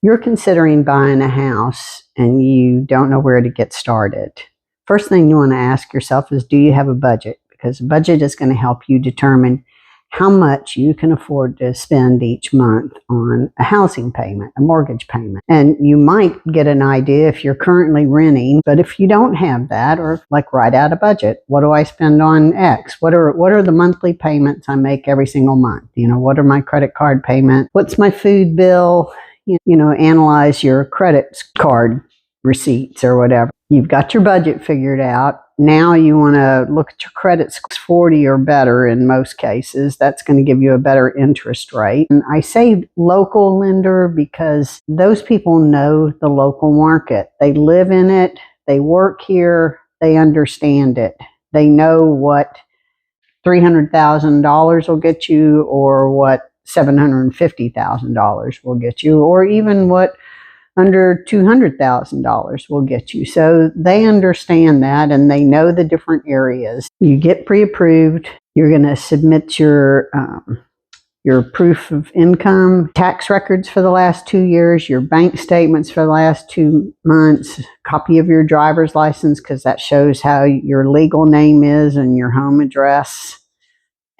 You're considering buying a house and you don't know where to get started. First thing you want to ask yourself is, do you have a budget? Because a budget is going to help you determine how much you can afford to spend each month on a housing payment, a mortgage payment. And you might get an idea if you're currently renting, but if you don't have that, or like write out a budget, what do I spend on X? What are the monthly payments I make every single month? What are my credit card payments? What's my food bill? Analyze your credit card receipts or whatever. You've got your budget figured out. Now you want to look at your credit score. 40 or better in most cases. That's going to give you a better interest rate. And I say local lender because those people know the local market. They live in it. They work here. They understand it. They know what $300,000 will get you, or what $750,000 will get you, or even what under $200,000 will get you. So they understand that, and they know the different areas. You get pre-approved. You're going to submit your proof of income, tax records for the last 2 years, your bank statements for the last 2 months, copy of your driver's license, because that shows how your legal name is and your home address.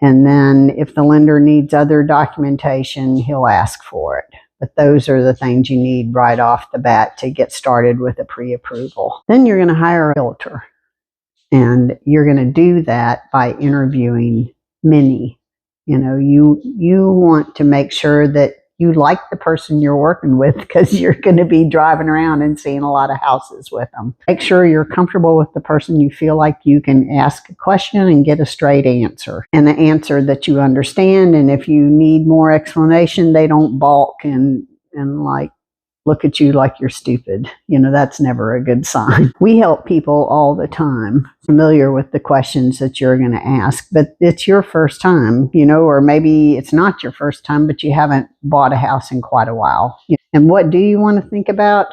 And then if the lender needs other documentation, he'll ask for it. But those are the things you need right off the bat to get started with a pre-approval. Then you're going to hire a realtor. And you're going to do that by interviewing many. You want to make sure that you like the person you're working with, because you're going to be driving around and seeing a lot of houses with them. Make sure you're comfortable with the person. You feel like you can ask a question and get a straight answer, and an answer that you understand. And if you need more explanation, they don't balk and like look at you like you're stupid. That's never a good sign. We help people all the time, familiar with the questions that you're going to ask, but it's your first time, or maybe it's not your first time, but you haven't bought a house in quite a while. And what do you want to think about?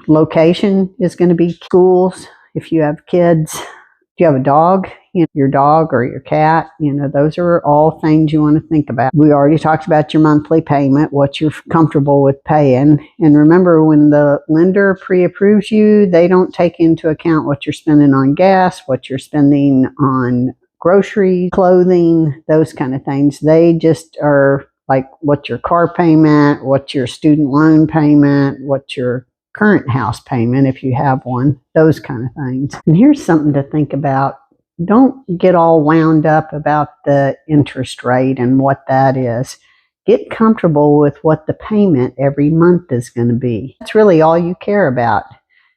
Location is going to be schools. If you have kids, if you have a dog, your dog or your cat, those are all things you want to think about. We already talked about your monthly payment, what you're comfortable with paying. And remember, when the lender pre-approves you, they don't take into account what you're spending on gas, what you're spending on groceries, clothing, those kind of things. They just are like, what's your car payment, what's your student loan payment, what's your current house payment if you have one, those kind of things. And here's something to think about. Don't get all wound up about the interest rate and what that is. Get comfortable with what the payment every month is going to be. That's really all you care about.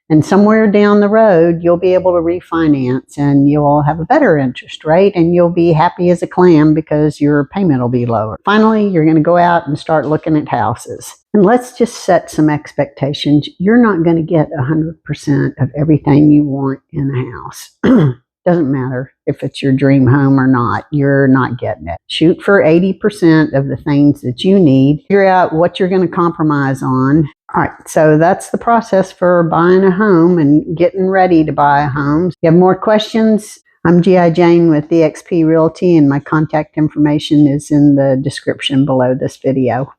And somewhere down the road, you'll be able to refinance and you'll have a better interest rate, and you'll be happy as a clam because your payment will be lower. Finally, you're going to go out and start looking at houses. And let's just set some expectations. You're not going to get 100% of everything you want in a house. Doesn't matter if it's your dream home or not. You're not getting it. Shoot for 80% of the things that you need. Figure out what you're going to compromise on. All right, so that's the process for buying a home and getting ready to buy a home. If you have more questions, I'm G.I. Jane with eXp Realty, and my contact information is in the description below this video.